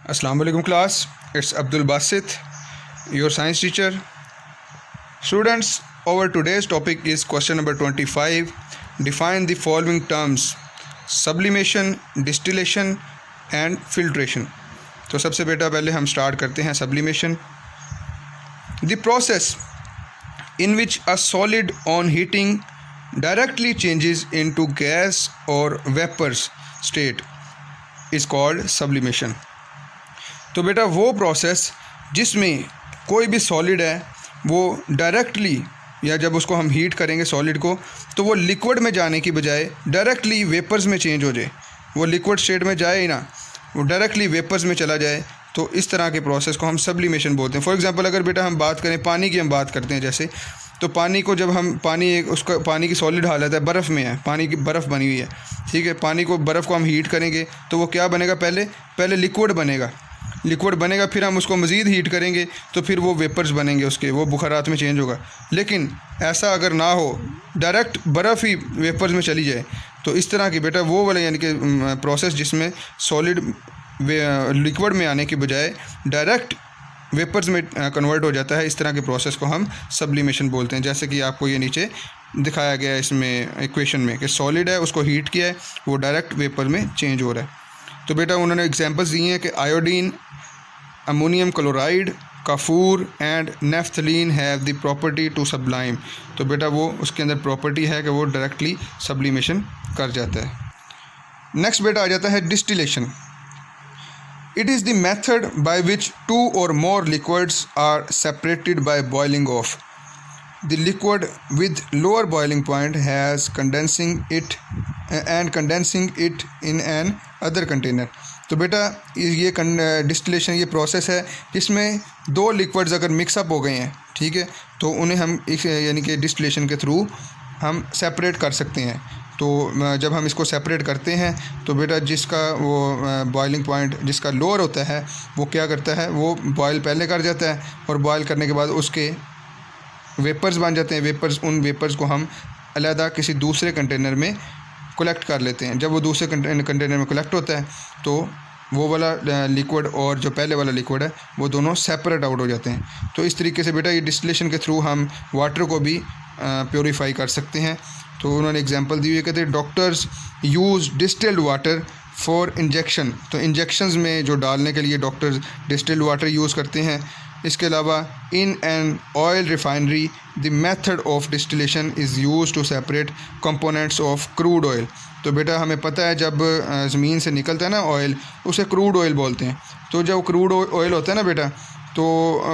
Assalamu alaikum class, it's Abdul Basit, your science teacher. Students, our today's topic is question number 25. Define the following terms: sublimation, distillation and filtration. तो सबसे बेटा पहले हम start करते हैं sublimation. The process in which a solid on heating directly changes into gas or vapors state is called sublimation. तो बेटा वो प्रोसेस जिसमें कोई भी सॉलिड है वो डायरेक्टली या जब उसको हम हीट करेंगे सॉलिड को तो वो लिक्विड में जाने की बजाय डायरेक्टली वेपर्स में चेंज हो जाए, वो लिक्विड स्टेट में जाए ही ना, वो डायरेक्टली वेपर्स में चला जाए, तो इस तरह के प्रोसेस को हम सब्लिमेशन बोलते हैं. फॉर एग्जांपल अगर बेटा हम बात करें पानी की, हम बात करते हैं जैसे, तो पानी को जब हम पानी की सॉलिड हालत है, बर्फ़ में है, पानी की बर्फ़ बनी हुई है, ठीक है. पानी को बर्फ़ को हम हीट करेंगे तो वो क्या बनेगा, पहले लिक्विड बनेगा, फिर हम उसको मज़ीद हीट करेंगे तो फिर वो वेपर्स बनेंगे, उसके वो बुखारात में चेंज होगा. लेकिन ऐसा अगर ना हो, डायरेक्ट बर्फ़ ही वेपर्स में चली जाए, तो इस तरह की बेटा वो वाला यानी कि प्रोसेस जिसमें सॉलिड लिक्विड में आने के बजाय डायरेक्ट वेपर्स में कन्वर्ट हो जाता है, इस तरह के प्रोसेस को हम सब्लिमेशन बोलते हैं. जैसे कि आपको ये नीचे दिखाया गया है इसमें इक्वेशन में कि सॉलिड है, उसको हीट किया है, वो डायरेक्ट वेपर में चेंज हो रहा है. तो बेटा उन्होंने एग्जांपल्स दिए हैं कि आयोडीन, अमोनियम क्लोराइड, काफूर and naphthalene have the property to sublime. तो बेटा वो उसके अंदर प्रॉपर्टी है कि वो डायरेक्टली सब्लिमेशन कर जाता है. नेक्स्ट बेटा आ जाता है distillation. It is the method by which 2 or more liquids are separated by boiling off. The liquid with lower boiling point has condensing it in an other container. तो बेटा ये distillation ये प्रोसेस है जिसमें 2 liquids अगर mix up हो गए हैं, ठीक है, तो उन्हें हम यानी कि डिस्टिलेशन के थ्रू हम सेपरेट कर सकते हैं. तो जब हम इसको सेपरेट करते हैं तो बेटा जिसका वो बॉइलिंग पॉइंट जिसका लोअर होता है वो क्या करता है, वो बॉयल पहले कर जाता है और बॉयल करने के बाद उसके वेपर्स बन जाते हैं. उन वेपर्स को हम अलहदा किसी दूसरे कंटेनर में कलेक्ट कर लेते हैं. जब वो दूसरे कंटेनर में कलेक्ट होता है तो वो वाला लिक्विड और जो पहले वाला लिक्विड है वो दोनों सेपरेट आउट हो जाते हैं. तो इस तरीके से बेटा ये डिस्टिलेशन के थ्रू हम वाटर को भी प्योरीफाई कर सकते हैं. तो उन्होंने एग्जांपल दी हुई है, कहते हैं doctors use distilled water for injection. तो इंजेक्शंस में जो डालने के लिए डॉक्टर्स डिस्टिल्ड वाटर यूज़ करते हैं. इसके अलावा in an oil refinery the method of distillation is use to separate components of crude oil. तो बेटा हमें पता है जब ज़मीन से निकलता है ना ऑयल, उसे क्रूड ऑयल बोलते हैं. तो जब क्रूड ऑयल होता है ना बेटा, तो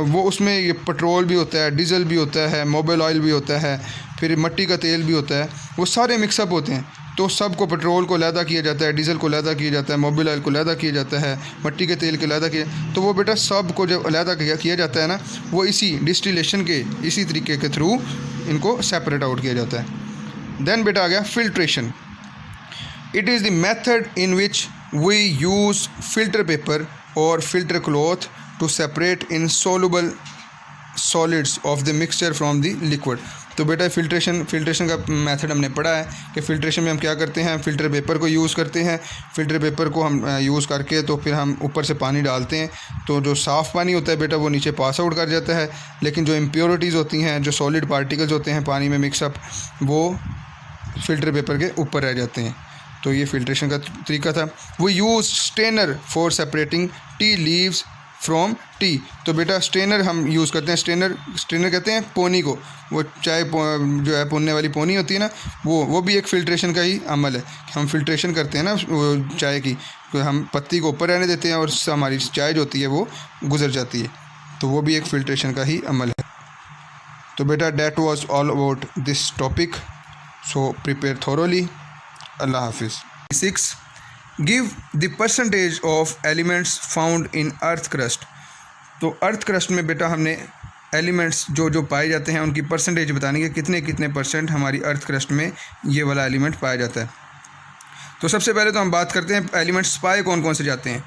वो उसमें ये पेट्रोल भी होता है, डीजल भी होता है, मोबिल ऑयल भी होता है, फिर मिट्टी का तेल भी होता है, वो सारे मिक्सअप होते हैं. तो सबको पेट्रोल को अलहदा किया जाता है, डीजल को अलहदा किया जाता है, मोबिल ऑयल को अलहदा किया जाता है, मिट्टी के तेल को अलहदा किया. तो वो बेटा सब को जब अलहदा किया जाता है ना, वो इसी डिस्टिलेशन के इसी तरीके के थ्रू इनको सेपरेट आउट किया जाता है. देन बेटा आ गया filtration. It is the method in which we use filter paper और filter cloth to separate insoluble solids of the mixture from the liquid. तो बेटा फिल्ट्रेशन का मेथड हमने पढ़ा है कि फ़िल्ट्रेशन में हम क्या करते हैं, फ़िल्टर पेपर को यूज़ करते हैं. फ़िल्टर पेपर को हम यूज़ करके तो फिर हम ऊपर से पानी डालते हैं, तो जो साफ़ पानी होता है बेटा वो नीचे पास आउट कर जाता है, लेकिन जो इम्प्योरिटीज़ होती हैं, जो सॉलिड पार्टिकल्स होते हैं पानी में मिक्सअप, वो फ़िल्टर पेपर के ऊपर रह जाते हैं. तो ये फ़िल्ट्रेशन का तरीका था. वो use strainer for separating tea leaves from tea. तो बेटा स्ट्रेनर हम यूज़ करते हैं. स्ट्रेनर कहते हैं पोनी को, वो चाय जो है पुनने वाली पोनी होती है ना, वो भी एक फ़िल्ट्रेशन का ही अमल है. हम फ़िल्ट्रेशन करते हैं ना वो चाय की, तो हम पत्ती को ऊपर रहने देते हैं और हमारी चाय जो होती है वो गुजर जाती है. तो वो भी एक फ़िल्ट्रेशन का ही अमल है. तो बेटा that was all about this topic, so prepare thoroughly. अल्लाह हाफिज़. 6. Give the percentage of elements found in earth crust. तो अर्थ क्रस्ट में बेटा हमने एलिमेंट्स जो पाए जाते हैं उनकी परसेंटेज बतानी है, कितने परसेंट हमारी अर्थ क्रस्ट में ये वाला एलिमेंट पाया जाता है. तो सबसे पहले तो हम बात करते हैं एलिमेंट्स पाए कौन कौन से जाते हैं.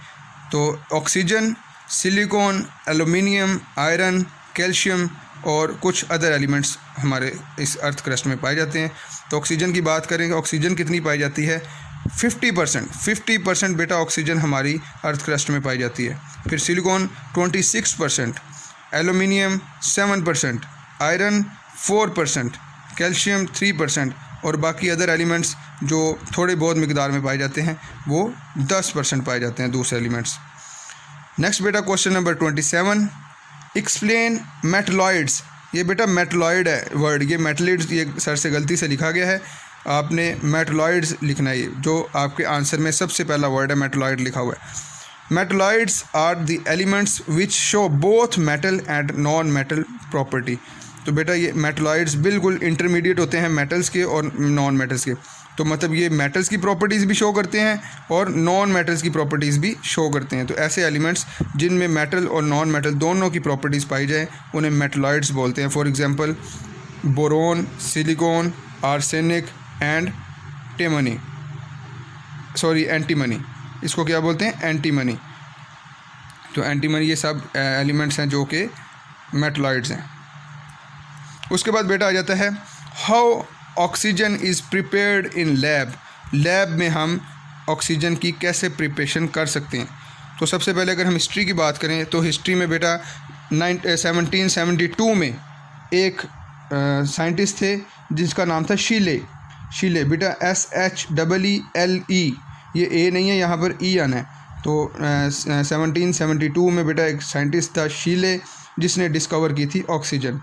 तो oxygen, silicon, aluminium, iron, calcium और कुछ अदर एलिमेंट्स हमारे इस अर्थ क्रस्ट में पाए जाते हैं. तो ऑक्सीजन की बात करेंगे, ऑक्सीजन कितनी पाई जाती है, 50% बेटा ऑक्सीजन हमारी अर्थ क्रस्ट में पाई जाती है। फिर सिलिकॉन 26%, एलुमिनियम 7%, आयरन 4%, कैल्शियम 3% और बाकी अदर एलिमेंट्स जो थोड़े बहुत मिकदार में पाए जाते हैं वो 10% पाए जाते हैं दूसरे एलिमेंट्स। नेक्स्ट बेटा क्वेश्चन नंबर 27, एक्सप्लेन मेटलॉइड्स। ये बेटा मेटलॉइड है वर्ड, ये मेटलिड्स ये सर से गलती से लिखा गया है, आपने मेटलॉइड्स लिखना है, जो आपके आंसर में सबसे पहला वर्ड है मेटलॉइड लिखा हुआ है। Metalloids are the elements which show both metal and non metal property. तो बेटा ये मेटलॉइड्स बिल्कुल इंटरमीडिएट होते हैं मेटल्स के और नॉन मेटल्स के, तो मतलब ये मेटल्स की प्रॉपर्टीज़ भी शो करते हैं और नॉन मेटल्स की प्रॉपर्टीज़ भी शो करते हैं। तो ऐसे एलिमेंट्स जिनमें मेटल और नॉन मेटल दोनों की प्रॉपर्टीज़ पाई जाए उन्हें मेटलॉइड्स बोलते हैं। For example boron, silicon, arsenic and antimony, इसको क्या बोलते हैं, एंटीमनी। तो एंटीमनी ये सब एलिमेंट्स हैं जो कि मेटलॉइड्स हैं। उसके बाद बेटा आ जाता है how oxygen is prepared in lab. Lab में हम ऑक्सीजन की कैसे प्रिपरेशन कर सकते हैं। तो सबसे पहले अगर हम हिस्ट्री की बात करें तो हिस्ट्री में बेटा 1772 में एक साइंटिस्ट थे जिसका नाम था शीले बेटा SHEELE, ये ए नहीं है, यहाँ पर ई आना है। तो 1772 में बेटा एक साइंटिस्ट था शीले जिसने डिस्कवर की थी ऑक्सीजन।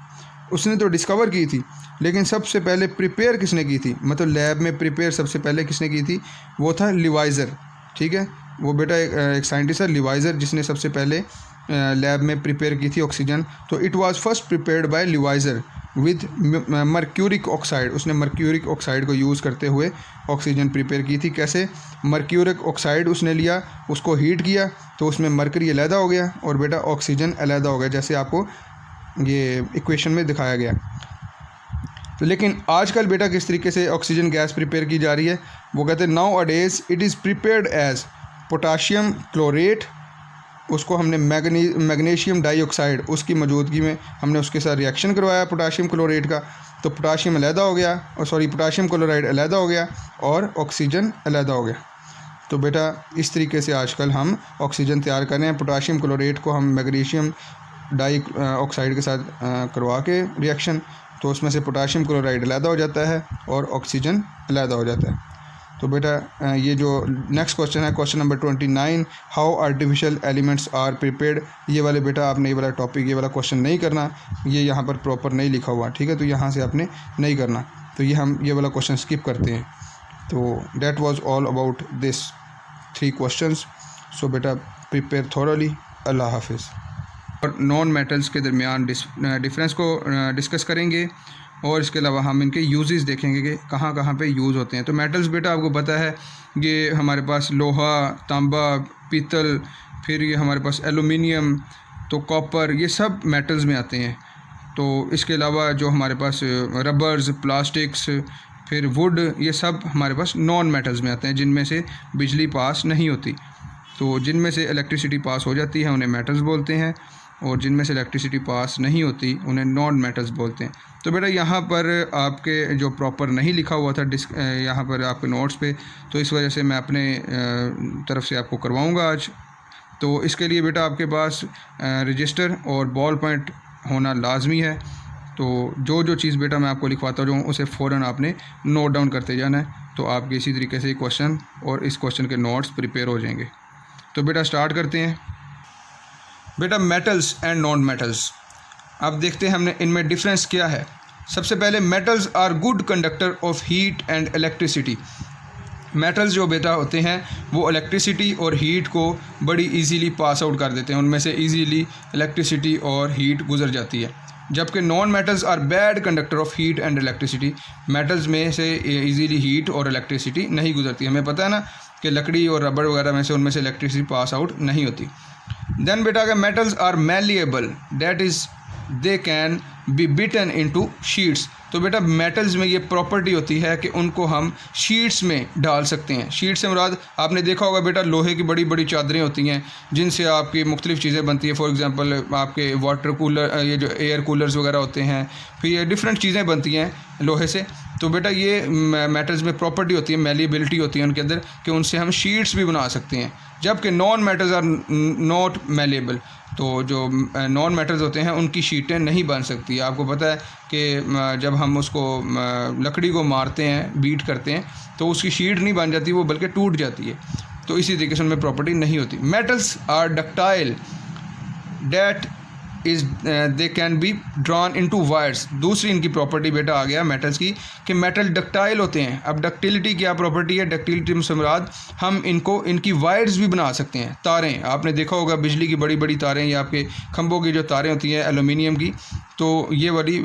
उसने तो डिस्कवर की थी लेकिन सबसे पहले प्रिपेयर किसने की थी, मतलब लैब में प्रिपेयर सबसे पहले किसने की थी, वो था लिवाइज़र। ठीक है, वो बेटा एक साइंटिस्ट है लिवाइज़र जिसने सबसे पहले लैब में प्रिपेयर की थी ऑक्सीजन। तो it was first prepared by Lavoisier with mercuric oxide. उसने मर्क्यूरिक ऑक्साइड को यूज़ करते हुए ऑक्सीजन प्रिपेयर की थी। कैसे, मर्क्यूरिक ऑक्साइड उसने लिया, उसको हीट किया तो उसमें मरकरी अलहदा हो गया और बेटा ऑक्सीजन अलहदा हो गया, जैसे आपको ये इक्वेशन में दिखाया गया। तो लेकिन आजकल बेटा किस तरीके से ऑक्सीजन गैस प्रिपेयर की जा रही है, वो कहते हैं nowadays it is prepared as potassium chlorate. उसको हमने मैग्नीशियम डाइऑक्साइड उसकी मौजूदगी में हमने उसके साथ रिएक्शन करवाया पोटाशियम क्लोरेट का, तो पोटाशियम अलहदा हो गया पोटाशियम क्लोराइड अलहदा हो गया और ऑक्सीजन अलहदा हो गया। तो बेटा इस तरीके से आजकल हम ऑक्सीजन तैयार कर रहे हैं। पोटाशियम क्लोरेट को हम मैग्नीशियम डाइऑक्साइड के साथ करवा के रिएक्शन, तो उसमें से पोटाशियम क्लोराइड अलहदा हो जाता है और ऑक्सीजन अलहदा हो जाता है। तो बेटा ये जो नेक्स्ट क्वेश्चन है question number 29, how artificial elements are prepared. ये वाले बेटा आपने ये वाला टॉपिक ये वाला क्वेश्चन नहीं करना, ये यहाँ पर प्रॉपर नहीं लिखा हुआ। ठीक है, तो यहाँ से आपने नहीं करना, तो ये हम ये वाला क्वेश्चन स्किप करते हैं। तो that was all about this 3 questions. So बेटा प्रिपेयर थॉरली। अल्लाह हाफिज़। और नॉन मेटल्स के दरमियान डिफरेंस को डिस्कस करेंगे और इसके अलावा हम इनके यूजेस देखेंगे कि कहाँ कहाँ पे यूज़ होते हैं। तो मेटल्स बेटा आपको पता है ये हमारे पास लोहा, तांबा, पीतल, फिर ये हमारे पास एलुमिनियम, तो कॉपर, ये सब मेटल्स में आते हैं। तो इसके अलावा जो हमारे पास रबर्स, प्लास्टिक्स, फिर वुड, ये सब हमारे पास नॉन मेटल्स में आते हैं जिनमें से बिजली पास नहीं होती। तो जिनमें से इलेक्ट्रिसिटी पास हो जाती है उन्हें मेटल्स बोलते हैं और जिनमें से इलेक्ट्रिसिटी पास नहीं होती उन्हें नॉन मेटल्स बोलते हैं। तो बेटा यहाँ पर आपके जो प्रॉपर नहीं लिखा हुआ था यहाँ पर आपके नोट्स पे, तो इस वजह से मैं अपने तरफ से आपको करवाऊँगा आज। तो इसके लिए बेटा आपके पास रजिस्टर और बॉल पॉइंट होना लाजमी है। तो जो जो चीज़ बेटा मैं आपको लिखवाता हूँ उसे फ़ौरन आपने नोट डाउन करते जाना है, तो आपके इसी तरीके से क्वेश्चन और इस क्वेश्चन के नोट्स प्रिपेयर हो जाएंगे। तो बेटा स्टार्ट करते हैं। बेटा मेटल्स एंड नॉन मेटल्स, अब देखते हैं हमने इनमें डिफरेंस क्या है। सबसे पहले metals are good conductor of heat and electricity. Metals जो बेटा होते हैं वो इलेक्ट्रिसिटी और हीट को बड़ी इजीली पास आउट कर देते हैं, उनमें से इजीली इलेक्ट्रिसिटी और हीट गुजर जाती है। जबकि non metals are bad conductor of heat and electricity. Metals में से इजीली हीट और इलेक्ट्रिसिटी नहीं गुजरती। हमें पता है ना कि लकड़ी और रबड़ वगैरह में से उनमें से इलेक्ट्रिसिटी पास आउट नहीं होती। देन बेटा अगर metals are malleable, that is they can be beaten into sheets. तो बेटा मेटल्स में ये प्रॉपर्टी होती है कि उनको हम शीट्स में डाल सकते हैं। शीट से मुराद आपने देखा होगा बेटा लोहे की बड़ी बड़ी चादरें होती हैं जिनसे आपकी मुख्तलिफ़ चीज़ें बनती हैं। फॉर एग्ज़ाम्पल आपके वाटर कूलर, ये जो एयर कूलर्स वगैरह होते हैं, फिर ये डिफरेंट चीज़ें बनती हैं लोहे से। तो बेटा ये मेटल्स में प्रॉपर्टी होती है, मेलिएबिलिटी होती है उनके अंदर कि उनसे हम शीट्स भी बना सकते हैं, जबकि non metals are not malleable. तो जो नॉन मेटल्स होते हैं उनकी शीटें नहीं बन सकती। आपको पता है कि जब हम उसको लकड़ी को मारते हैं, बीट करते हैं, तो उसकी शीट नहीं बन जाती, वो बल्कि टूट जाती है। तो इसी तरीके से उनमें प्रॉपर्टी नहीं होती। Metals are ductile that is they can be drawn into wires. दूसरी इनकी प्रॉपर्टी बेटा आ गया मेटल्स की कि मेटल डक्टाइल होते हैं। अब डक्टिलिटी क्या प्रॉपर्टी है? डक्टिलिटी से मुराद हम इनको इनकी वायर्स भी बना सकते हैं। तारें आपने देखा होगा बिजली की बड़ी बड़ी तारें, या आपके खंभों की जो तारें होती हैं एलुमिनियम की, तो ये वाली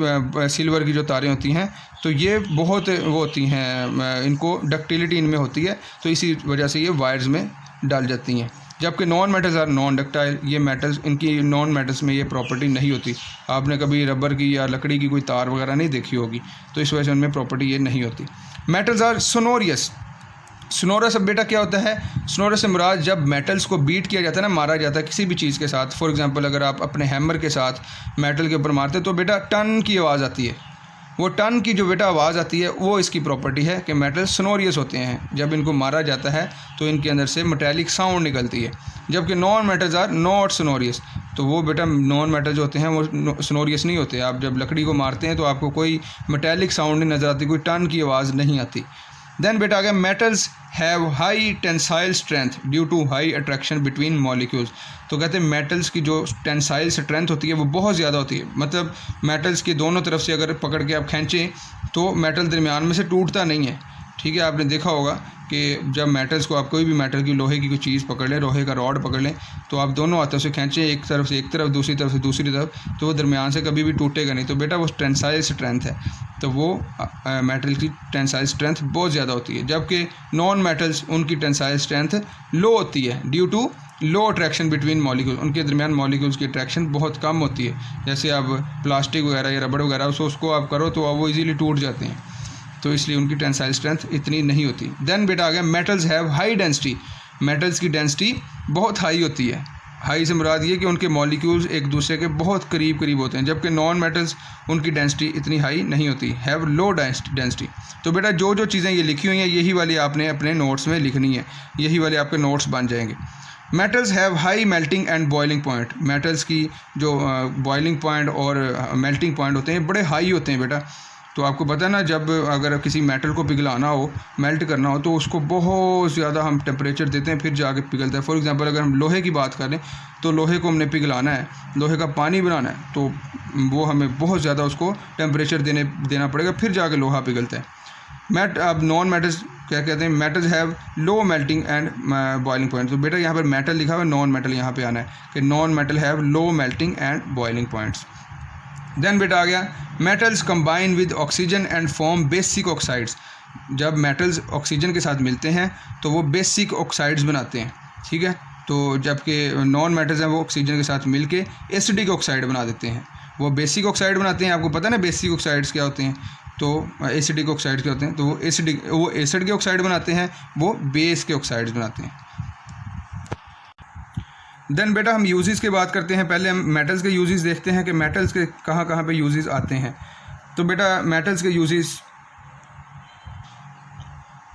सिल्वर की जो तारें होती हैं, तो ये बहुत वो होती हैं, इनको डक्टिलिटी इनमें होती है, तो इसी वजह से ये वायर्स में डाल जाती हैं। जबकि non metals are non ductile, ये मेटल्स, इनकी नॉन मेटल्स में ये प्रॉपर्टी नहीं होती। आपने कभी रबर की या लकड़ी की कोई तार वगैरह नहीं देखी होगी, तो इस वजह से उनमें प्रॉपर्टी ये नहीं होती। Metals are सोनोरियस। सोनोरस अब बेटा क्या होता है? सोनोरस से मुराद जब मेटल्स को बीट किया जाता है ना, मारा जाता है किसी भी चीज़ के साथ। फॉर एग्जांपल अगर आप अपने हैमर के साथ मेटल के ऊपर मारते हैं तो बेटा टन की आवाज़ आती है। वो टन की जो बेटा आवाज़ आती है वो इसकी प्रॉपर्टी है कि मेटल सोनोरियस होते हैं। जब इनको मारा जाता है तो इनके अंदर से मेटेलिक साउंड निकलती है, जबकि नॉन मेटल्स आर नॉट सोनोरियस। तो वो बेटा नॉन मेटल जो होते हैं वो सोनोरियस नहीं होते। आप जब लकड़ी को मारते हैं तो आपको कोई मेटेलिक साउंड नहीं नज़र आती, कोई टन की आवाज़ नहीं आती। देन बेटा आ गया metals have high tensile strength due to high attraction between molecules. तो कहते हैं मेटल्स की जो टेंसाइल स्ट्रेंथ होती है वो बहुत ज़्यादा होती है। मतलब मेटल्स की दोनों तरफ से अगर पकड़ के आप खींचें तो मेटल दरमियान में से टूटता नहीं है। ठीक है, आपने देखा होगा कि जब मेटल्स को आप कोई भी मेटल की लोहे की कोई चीज़ पकड़ लें, लोहे का रॉड पकड़ लें, तो आप दोनों हाथों से खींचें, एक तरफ से एक तरफ, दूसरी तरफ से दूसरी तरफ, तो वो दरमियान से कभी भी टूटेगा नहीं। तो बेटा वो टेंसाइल स्ट्रेंथ है, तो वो मेटल की टेंसाइल स्ट्रेंथ बहुत ज़्यादा होती है। जबकि नॉन मेटल्स उनकी टेंसाइल स्ट्रेंथ लो होती है due to low attraction between molecule. उनके दरमियान मॉलिक्यूल्स की अट्रैक्शन बहुत कम होती है। जैसे आप प्लास्टिक वगैरह या रबड़ वगैरह उसको आप करो तो वो ईज़िली टूट जाते हैं, तो इसलिए उनकी टेंसाइल स्ट्रेंथ इतनी नहीं होती। देन बेटा आ गया metals have high density. Metals की डेंसिटी बहुत हाई होती है। हाई से मुराद ये कि उनके मॉलिक्यूल्स एक दूसरे के बहुत करीब करीब होते हैं, जबकि नॉन मेटल्स उनकी डेंसिटी इतनी हाई नहीं होती, हैव लो डेंसिटी। तो बेटा जो जो चीज़ें ये लिखी हुई हैं यही वाली आपने अपने नोट्स में लिखनी है, यही वाले आपके नोट्स बन जाएंगे। Metals have high melting and boiling point. Metals की जो बॉइलिंग पॉइंट और मेल्टिंग पॉइंट होते हैं बड़े हाई होते हैं बेटा। तो आपको पता है ना, जब अगर किसी मेटल को पिघलाना हो, मेल्ट करना हो, तो उसको बहुत ज़्यादा हम टेम्परेचर देते हैं फिर जाके पिघलता है। फॉर एग्जांपल अगर हम लोहे की बात करें तो लोहे को हमने पिघलाना है, लोहे का पानी बनाना है, तो वो हमें बहुत ज़्यादा उसको टेम्परेचर देना पड़ेगा, फिर जाके लोहा पिघलता है। अब नॉन मेटल्स क्या कहते हैं? Metals have low melting and boiling point. तो बेटा यहाँ पर मेटल लिखा हुआ है, नॉन मेटल यहाँ पे आना है कि non metal have low melting and boiling points. Then बेटा आ गया metals combine with oxygen and form basic oxides. जब मेटल्स ऑक्सीजन के साथ मिलते हैं तो वो बेसिक ऑक्साइड्स बनाते हैं। ठीक है, तो जबकि नॉन मेटल्स हैं वो ऑक्सीजन के साथ मिलके एसिडिक ऑक्साइड बना देते हैं। वो बेसिक ऑक्साइड बनाते हैं। आपको पता है ना बेसिक ऑक्साइड्स क्या होते हैं? तो एसिडिक ऑक्साइड क्या होते हैं? तो वो एसिड के ऑक्साइड बनाते हैं, वो बेस के ऑक्साइड्स बनाते हैं। देन बेटा हम यूजेस की बात करते हैं। पहले हम मेटल्स के यूजेस देखते हैं कि मेटल्स के कहाँ कहाँ पे यूजेस आते हैं। तो बेटा मेटल्स के यूजेस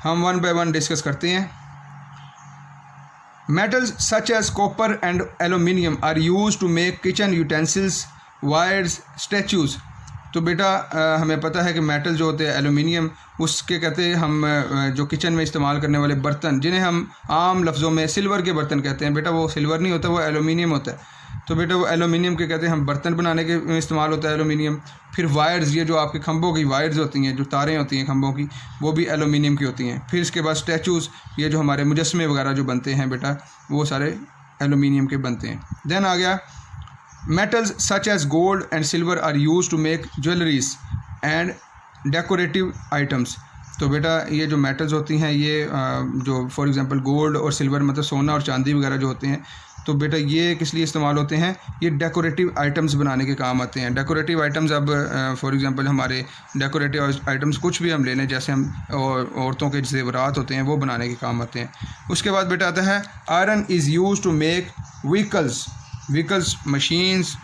हम वन बाय वन डिस्कस करते हैं। Metals such as copper and aluminium are used to make kitchen utensils, wires, statues. तो बेटा हमें पता है कि मेटल जो होते हैं एल्यूमिनियम, उसके कहते हैं हम जो किचन में इस्तेमाल करने वाले बर्तन, जिन्हें हम आम लफ्ज़ों में सिल्वर के बर्तन कहते हैं, बेटा वो सिल्वर नहीं होता, वो एल्यूमिनियम होता है। तो बेटा वो एल्यूमिनियम के कहते हैं हम बर्तन बनाने के में इस्तेमाल होता है एल्यूमिनियम। फिर वायर्स, ये जो आपके खंभों की वायर्स होती हैं, जो तारें होती हैं खंभों की, वो भी एल्यूमिनियम की होती हैं। फिर इसके बाद स्टैचूज़, ये जो हमारे मुजस्मे वगैरह जो बनते हैं बेटा, वो सारे एल्यूमिनियम के बनते हैं। देन आ गया metals such as gold and silver are used to make jewelries and decorative items। तो बेटा ये जो मेटल्स होती हैं ये जो फॉर एग्जांपल गोल्ड और सिल्वर मतलब सोना और चांदी वगैरह जो होते हैं, तो बेटा ये किस लिए इस्तेमाल होते हैं, ये डेकोरेटिव आइटम्स बनाने के काम आते हैं। डेकोरेटिव आइटम्स, अब फॉर एग्जांपल हमारे डेकोरेटिव आइटम्स कुछ भी हम ले लें, जैसे हम औरतों के ज़ेवरात होते हैं वो बनाने के काम आते हैं। उसके बाद बेटा आता है iron is use to make vehicles, machines,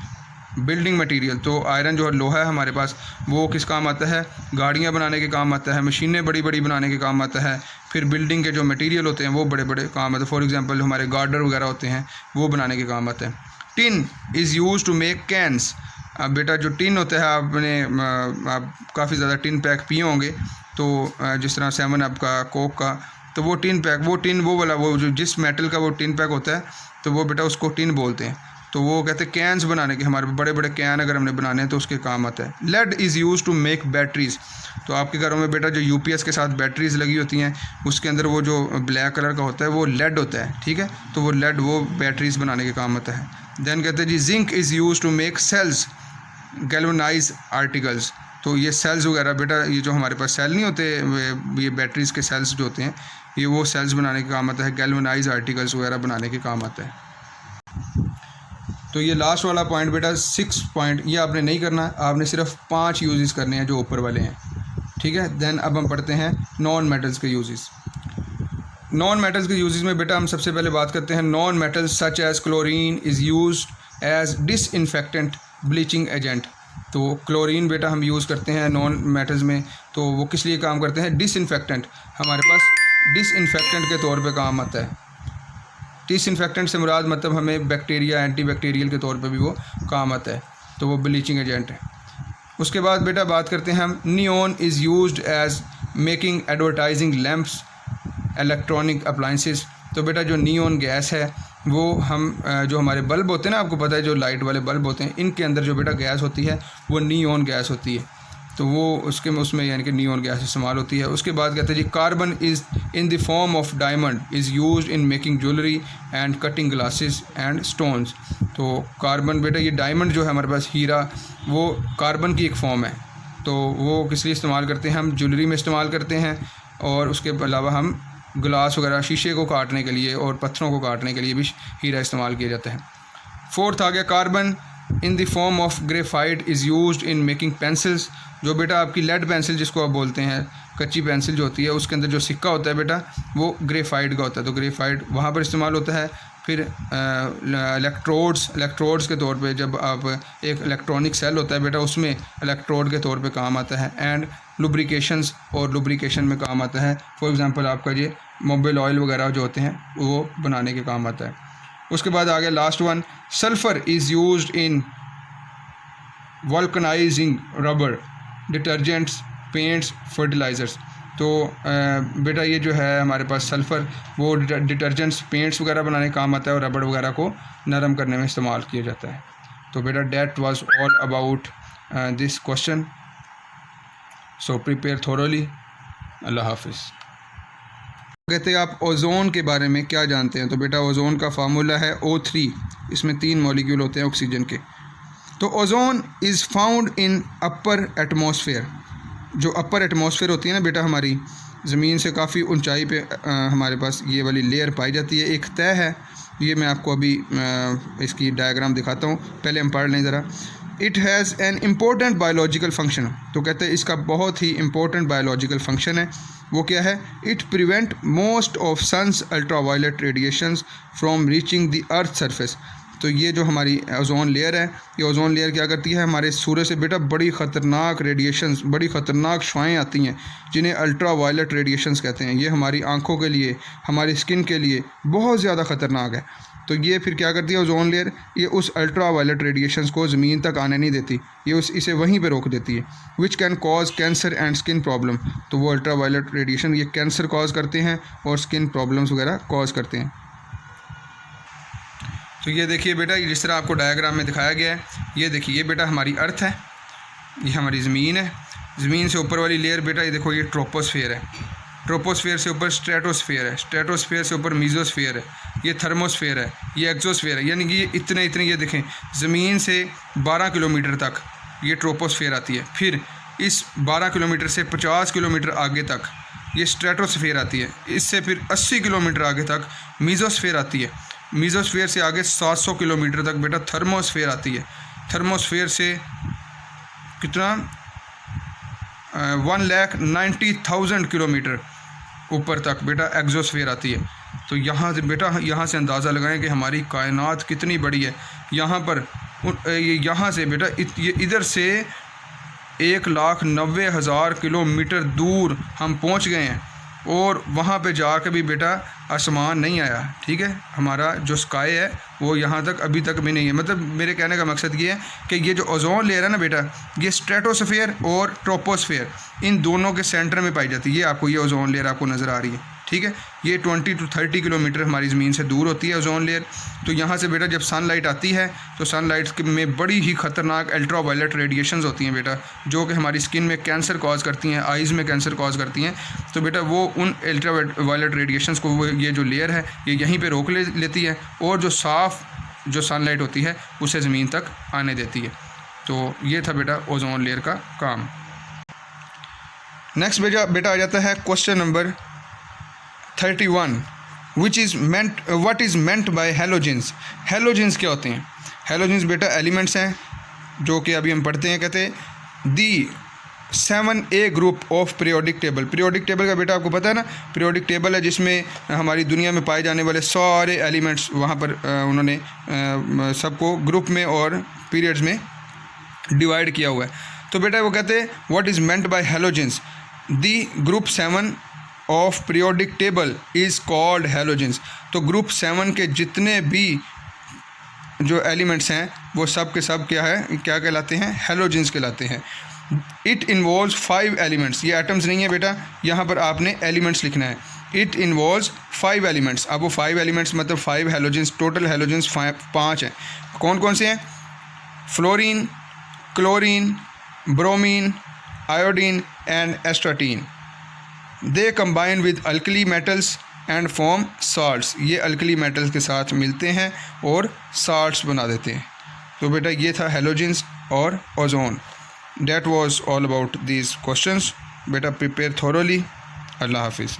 building material. तो आयरन जो है, लोहा है हमारे पास, वो किस काम आता है, गाड़ियाँ बनाने के काम आता है, मशीनें बड़ी बड़ी बनाने के काम आता है, फिर बिल्डिंग के जो मटेरियल होते हैं वो बड़े बड़े काम आते हैं। फॉर एग्जांपल हमारे गार्डर वगैरह होते हैं वो बनाने के काम आते हैं। Tin is use to make cans. अब बेटा जो टिन होता है, आप काफ़ी ज़्यादा टिन पैक पिए होंगे, तो जिस तरह 7 अप का, कोक का, तो वो टिन पैक, वो जो जिस मेटल का वो टिन पैक होता है, तो वो बेटा उसको टिन बोलते हैं। तो वो कहते हैं कैंस बनाने के, हमारे बड़े बड़े कैन अगर हमने बनाने हैं तो उसके काम आता है। Lead is use to make batteries. तो आपके घरों में बेटा जो यूपीएस के साथ बैटरीज लगी होती हैं, उसके अंदर वो जो ब्लैक कलर का होता है वो लेड होता है, ठीक है, तो वो लेड वो बैटरीज बनाने के काम आता है। देन कहते हैं जी zinc is use to make cells, galvanise articles. तो ये सेल्स वगैरह बेटा, ये जो हमारे पास सेल नहीं होते, ये बैटरीज के सेल्स जो होते हैं, ये वो सेल्स बनाने के काम आता है, गैल्वेनाइज आर्टिकल्स वगैरह बनाने के काम आता है। तो ये लास्ट वाला पॉइंट बेटा 6 पॉइंट, ये आपने नहीं करना, आपने सिर्फ 5 यूजेस करने हैं जो ऊपर वाले हैं, ठीक है। देन अब हम पढ़ते हैं नॉन मेटल्स के यूजेस। नॉन मेटल्स के यूजेस में बेटा हम सबसे पहले बात करते हैं non metals such as chlorine is used as disinfectant, bleaching agent. तो क्लोरीन बेटा हम यूज़ करते हैं नॉन मेटल्स में, तो वो किस लिए काम करते हैं, डिसइंफेक्टेंट, हमारे पास डिसइंफेक्टेंट के तौर पे काम आता है। डिसइंफेक्टेंट से मुराद मतलब हमें बैक्टीरिया, एंटी बैक्टीरियल के तौर पे भी वो काम आता है, तो वो ब्लीचिंग एजेंट है। उसके बाद बेटा बात करते हैं हम neon is used as making advertising lamps, electronic appliances. तो बेटा जो नियॉन गैस है वो हम जो हमारे बल्ब होते हैं ना, आपको पता है जो लाइट वाले बल्ब होते हैं, इनके अंदर जो बेटा गैस होती है वो नियॉन गैस होती है, तो वो उसमें यानी कि नियॉन गैस इस्तेमाल होती है। उसके बाद कहते हैं जी carbon is in the form of diamond is used in making jewellery and cutting glasses and stones. तो कार्बन बेटा, ये डायमंड जो है हमारे पास, हीरा, वो कार्बन की एक फॉर्म है, तो वो किस लिए इस्तेमाल करते हैं, हम ज्वेलरी में इस्तेमाल करते हैं, और उसके अलावा हम ग्लास वगैरह, शीशे को काटने के लिए और पत्थरों को काटने के लिए भी हीरा इस्तेमाल किया जाता है। फोर्थ आ गया carbon in the form of graphite is used in making pencils. जो बेटा आपकी लेड पेंसिल जिसको आप बोलते हैं, कच्ची पेंसिल जो होती है, उसके अंदर जो सिक्का होता है बेटा वो ग्रेफाइट का होता है, तो ग्रेफाइट वहाँ पर इस्तेमाल होता है। फिर इलेक्ट्रोड्स के तौर पे, जब आप एक इलेक्ट्रॉनिक सेल होता है बेटा, उसमें इलेक्ट्रोड के तौर पे काम आता है। एंड लुब्रिकेशंस, और लुब्रिकेशन में काम आता है, फॉर एग्जांपल आपका ये मोबाइल ऑयल वगैरह जो होते हैं वो बनाने के काम आता है। उसके बाद आ गया last one, sulphur is used in vulcanising rubber, detergents, paints, fertilisers. तो बेटा ये जो है हमारे पास सल्फ़र, वो डिटर्जेंट्स, पेंट्स वगैरह बनाने का काम आता है, और रबड़ वगैरह को नरम करने में इस्तेमाल किया जाता है। तो बेटा that was all about this question, so prepare thoroughly. अल्लाह हाफिज़। कहते हैं आप ओजोन के बारे में क्या जानते हैं, तो बेटा ओजोन का फार्मूला है O3, इसमें 3 मॉलिक्यूल होते हैं ऑक्सीजन के। तो ozone is found in upper atmosphere. जो अपर एटमॉस्फेयर होती है ना बेटा, हमारी ज़मीन से काफ़ी ऊंचाई पे हमारे पास ये वाली लेयर पाई जाती है, एक तय है। ये मैं आपको अभी इसकी डायग्राम दिखाता हूँ, पहले हम पढ़ लें ज़रा। It has an important biological function. तो कहते हैं इसका बहुत ही इम्पोर्टेंट बायोलॉजिकल फंक्शन है, वो क्या है, it prevent most of sun's ultraviolet radiations from reaching the earth surface. तो ये जो हमारी ओजोन लेयर है, ये ओजोन लेयर क्या करती है, हमारे सूर्य से बेटा बड़ी ख़तरनाक रेडिएशंस, बड़ी ख़तरनाक शुआएँ आती हैं, जिन्हें अल्ट्रा वायलेट रेडिएशंस कहते हैं। ये हमारी आंखों के लिए, हमारी स्किन के लिए बहुत ज़्यादा ख़तरनाक है। तो ये फिर क्या करती है ओजोन लेयर, ये उस अल्ट्रा वायलेट रेडिएशंस को ज़मीन तक आने नहीं देती, ये इसे वहीं पे रोक देती है। Which can cause cancer and skin problem. तो वो अल्ट्रा वायलेट रेडिएशन ये कैंसर कॉज करते हैं और स्किन प्रॉब्लम्स वगैरह कॉज करते हैं। तो ये देखिए बेटा, जिस तरह आपको डायग्राम में दिखाया गया है, ये देखिए, ये बेटा हमारी अर्थ है, ये हमारी ज़मीन है। ज़मीन से ऊपर वाली लेयर बेटा ये देखो, ये ट्रोपोस्फेयर है। ट्रोपोस्फेयर से ऊपर स्ट्रेटोस्फेयर है। स्ट्रेटोस्फेयर से ऊपर मीज़ोस्फेयर है। ये थर्मोस्फेयर है, ये एक्सोस्फेयर है। यानी कि ये इतने ये देखें, ज़मीन से 12 किलोमीटर तक ये ट्रोपोस्फेयर आती है। फिर इस 12 किलोमीटर से 50 किलोमीटर आगे तक ये स्ट्रेटोस्फेयर आती है। इससे फिर 80 किलोमीटर आगे तक मीज़ोस्फेयर आती है। मीज़ोस्फीयर से आगे 700 किलोमीटर तक बेटा थर्मोस्फीयर आती है। थर्मोस्फीयर से कितना 1,90,000 किलोमीटर ऊपर तक बेटा एक्जोस्फीयर आती है। तो यहाँ से बेटा यहाँ से अंदाज़ा लगाएं कि हमारी कायनात कितनी बड़ी है। यहाँ पर यहाँ से बेटा ये इधर से 1,90,000 किलोमीटर दूर हम पहुँच गए हैं और वहाँ पे जाकर भी बेटा आसमान नहीं आया। ठीक है, हमारा जो स्काई है वो यहाँ तक अभी तक भी नहीं है। मतलब मेरे कहने का मकसद ये है कि ये जो ओजोन लेयर है ना बेटा, ये स्ट्रेटोस्फीयर और ट्रोपोस्फीयर इन दोनों के सेंटर में पाई जाती है। ये आपको ये ओजोन लेयर आपको नज़र आ रही है। ठीक है, ये 20 to 30 किलोमीटर हमारी ज़मीन से दूर होती है ओजोन लेयर। तो यहाँ से बेटा जब सनलाइट आती है तो सनलाइट में बड़ी ही ख़तरनाक अल्ट्रावायलेट रेडिएशंस होती हैं बेटा, जो कि हमारी स्किन में कैंसर कॉज करती हैं, आइज़ में कैंसर कॉज करती हैं। तो बेटा वो उन अल्ट्रावायलेट रेडिएशंस को ये जो लेयर है ये यहीं पर रोक लेती है और जो साफ़ जो सनलाइट होती है उसे ज़मीन तक आने देती है। तो ये था बेटा ओजोन लेयर का काम। नेक्स्ट बेटा आ जाता है question number 31, what is meant by halogens. Halogens क्या होते हैं? हैलोजेंस बेटा एलिमेंट्स हैं जो कि अभी हम पढ़ते हैं। कहते हैं दी 7A group of periodic table. Periodic table का बेटा आपको पता है ना, पीरियोडिक टेबल है जिसमें हमारी दुनिया में पाए जाने वाले सारे एलिमेंट्स वहाँ पर उन्होंने सबको ग्रुप में और पीरियड्स में डिवाइड किया हुआ है। तो बेटा वो कहते हैं what is meant by halogens, the group 7 of periodic table is called halogens. तो ग्रुप 7 के जितने भी जो एलिमेंट्स हैं वो सब के सब क्या कहलाते हैं? हैलोजेंस कहलाते हैं। It involves 5 elements. ये एटम्स नहीं है बेटा, यहाँ पर आपने एलिमेंट्स लिखना है। It involves 5 elements. अब वो 5 एलिमेंट्स मतलब 5 हैलोजेंस, टोटल हैलोजेंस 5 हैं। कौन कौन से हैं? Fluorine, chlorine, bromine, iodine and astatine. They combine with alkali metals and form salts. ये अल्कली मेटल्स के साथ मिलते हैं और साल्ट्स बना देते हैं। तो बेटा ये था हैलोजेंस और ozone. That was all about these questions. बेटा प्रिपेयर thoroughly. अल्लाह हाफिज़।